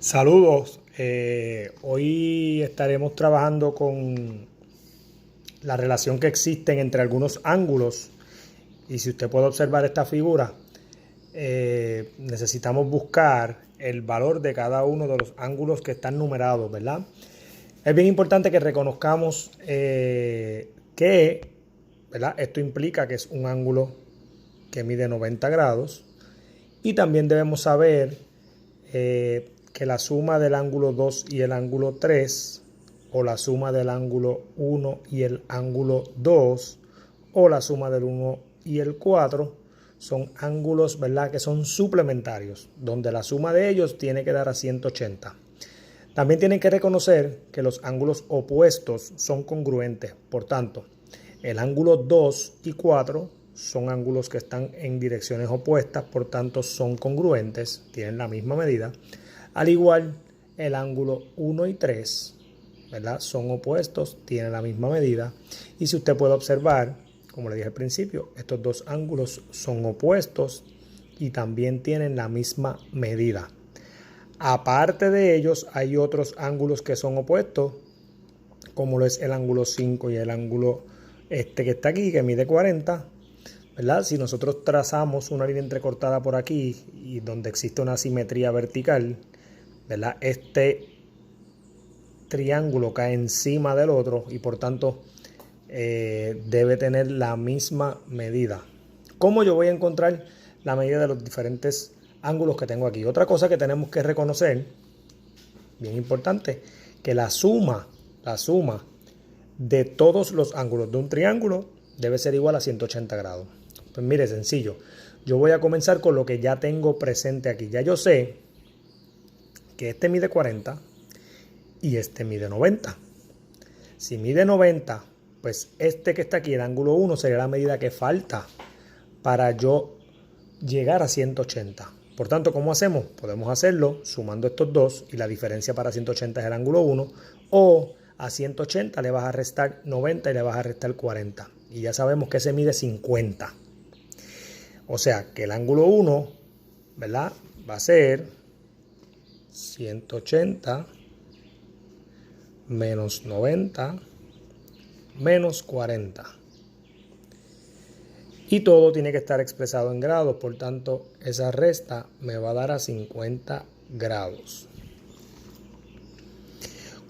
Saludos. Hoy estaremos trabajando con la relación que existen entre algunos ángulos. Y si usted puede observar esta figura, necesitamos buscar el valor de cada uno de los ángulos que están numerados, ¿verdad? Es bien importante que reconozcamos ¿verdad? Esto implica que es un ángulo que mide 90 grados. Y también debemos saber que la suma del ángulo 2 y el ángulo 3, o la suma del ángulo 1 y el ángulo 2, o la suma del 1 y el 4, son ángulos, ¿verdad?, que son suplementarios, donde la suma de ellos tiene que dar a 180. También tienen que reconocer que los ángulos opuestos son congruentes. Por tanto, el ángulo 2 y 4 son ángulos que están en direcciones opuestas, por tanto son congruentes, tienen la misma medida. Al igual, el ángulo 1 y 3, ¿verdad?, son opuestos, tienen la misma medida. Y si usted puede observar, como le dije al principio, estos dos ángulos son opuestos y también tienen la misma medida. Aparte de ellos, hay otros ángulos que son opuestos, como lo es el ángulo 5 y el ángulo que está aquí, que mide 40, ¿verdad? Si nosotros trazamos una línea entrecortada por aquí y donde existe una simetría vertical, ¿verdad?, este triángulo cae encima del otro y por tanto debe tener la misma medida. ¿Cómo yo voy a encontrar la medida de los diferentes ángulos que tengo aquí? Otra cosa que tenemos que reconocer, bien importante, que la suma de todos los ángulos de un triángulo debe ser igual a 180 grados. Pues mire, sencillo. Yo voy a comenzar con lo que ya tengo presente aquí. Ya yo sé que este mide 40 y este mide 90. Si mide 90, pues este que está aquí, el ángulo 1, sería la medida que falta para yo llegar a 180. Por tanto, ¿cómo hacemos? Podemos hacerlo sumando estos dos y la diferencia para 180 es el ángulo 1, o a 180 le vas a restar 90 y le vas a restar 40. Y ya sabemos que ese mide 50. O sea que el ángulo 1, ¿verdad?, va a ser 180 menos 90 menos 40. Y todo tiene que estar expresado en grados, por tanto, esa resta me va a dar a 50 grados.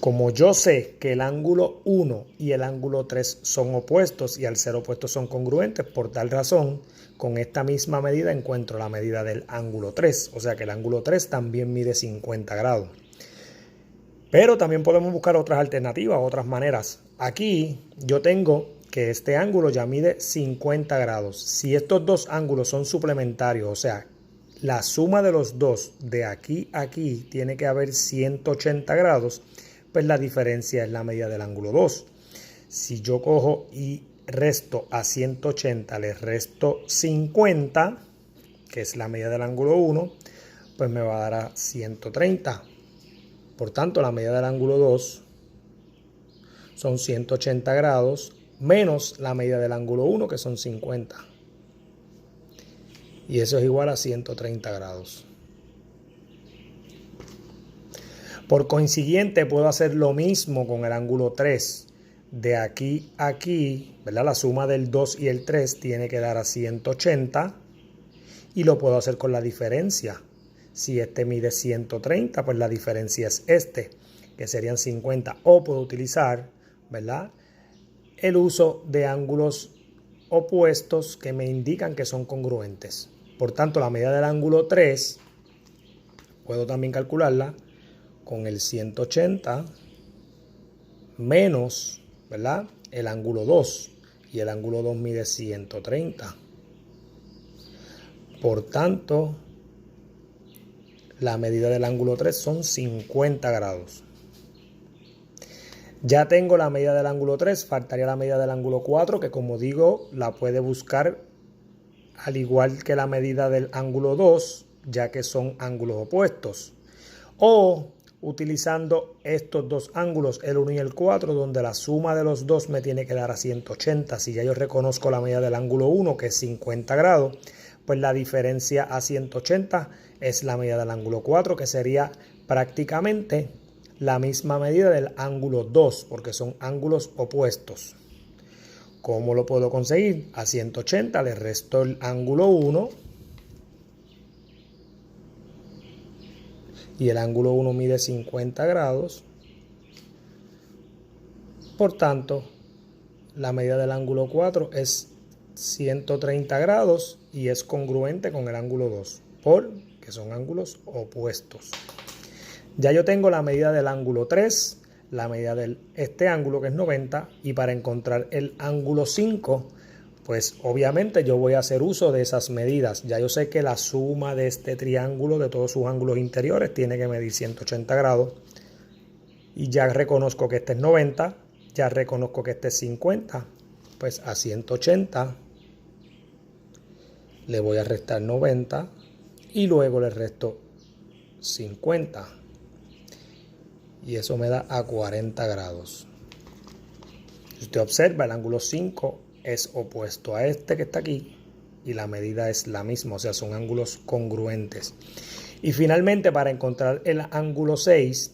Como yo sé que el ángulo 1 y el ángulo 3 son opuestos y al ser opuestos son congruentes, por tal razón, con esta misma medida encuentro la medida del ángulo 3. O sea que el ángulo 3 también mide 50 grados. Pero también podemos buscar otras alternativas, otras maneras. Aquí yo tengo que este ángulo ya mide 50 grados. Si estos dos ángulos son suplementarios, o sea, la suma de los dos de aquí a aquí tiene que haber 180 grados, pues la diferencia es la medida del ángulo 2. Si yo cojo y resto a 180, le resto 50, que es la medida del ángulo 1, pues me va a dar a 130. Por tanto, la medida del ángulo 2 son 180 grados menos la medida del ángulo 1, que son 50. Y eso es igual a 130 grados. Por consiguiente, puedo hacer lo mismo con el ángulo 3. De aquí a aquí, ¿verdad?, la suma del 2 y el 3 tiene que dar a 180. Y lo puedo hacer con la diferencia. Si este mide 130, pues la diferencia es este, que serían 50. O puedo utilizar, ¿verdad?, el uso de ángulos opuestos que me indican que son congruentes. Por tanto, la medida del ángulo 3 puedo también calcularla con el 180 menos, ¿verdad?, el ángulo 2. Y el ángulo 2 mide 130. Por tanto, la medida del ángulo 3 son 50 grados. Ya tengo la medida del ángulo 3, faltaría la medida del ángulo 4, que como digo, la puede buscar al igual que la medida del ángulo 2, ya que son ángulos opuestos. O utilizando estos dos ángulos, el 1 y el 4, donde la suma de los dos me tiene que dar a 180. Si ya yo reconozco la medida del ángulo 1, que es 50 grados, pues la diferencia a 180 es la medida del ángulo 4, que sería prácticamente la misma medida del ángulo 2, porque son ángulos opuestos. ¿Cómo lo puedo conseguir? A 180 le resto el ángulo 1 y el ángulo 1 mide 50 grados. Por tanto, la medida del ángulo 4 es 130 grados y es congruente con el ángulo 2, porque son ángulos opuestos. Ya yo tengo la medida del ángulo 3, la medida de este ángulo que es 90, y para encontrar el ángulo 5, pues obviamente yo voy a hacer uso de esas medidas. Ya yo sé que la suma de este triángulo, de todos sus ángulos interiores, tiene que medir 180 grados. Y ya reconozco que este es 90, ya reconozco que este es 50. Pues a 180 le voy a restar 90 y luego le resto 50. Y eso me da a 40 grados. Si usted observa, el ángulo 5 es opuesto a este que está aquí y la medida es la misma, o sea, son ángulos congruentes. Y finalmente, para encontrar el ángulo 6,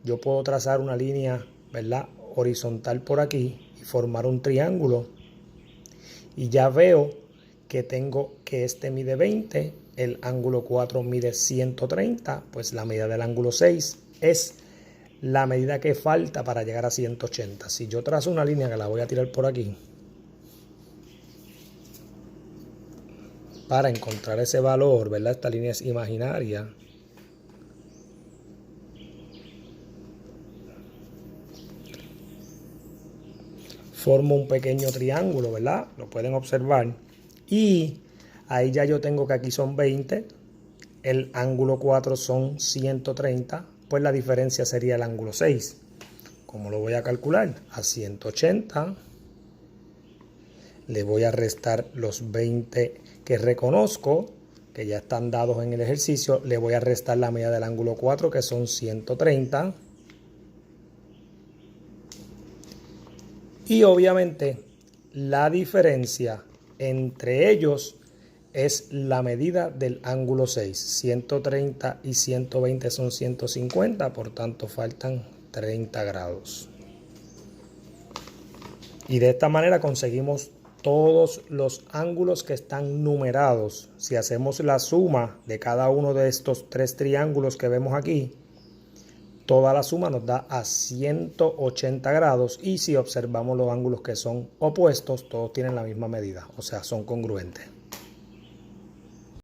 yo puedo trazar una línea, ¿verdad?, horizontal por aquí y formar un triángulo. Y ya veo que tengo que este mide 20, el ángulo 4 mide 130, pues la medida del ángulo 6 es la medida que falta para llegar a 180. Si yo trazo una línea, que la voy a tirar por aquí, para encontrar ese valor, ¿verdad? Esta línea es imaginaria. Formo un pequeño triángulo, ¿verdad? Lo pueden observar. Y ahí ya yo tengo que aquí son 20, el ángulo 4 son 130, pues la diferencia sería el ángulo 6. ¿Cómo lo voy a calcular? A 180 le voy a restar los 20 que reconozco, que ya están dados en el ejercicio. Le voy a restar la medida del ángulo 4, que son 130. Y obviamente la diferencia entre ellos es la medida del ángulo 6. 130 y 120 son 150, por tanto faltan 30 grados. Y de esta manera conseguimos todos los ángulos que están numerados. Si hacemos la suma de cada uno de estos tres triángulos que vemos aquí, toda la suma nos da a 180 grados. Y si observamos los ángulos que son opuestos, todos tienen la misma medida, o sea, son congruentes.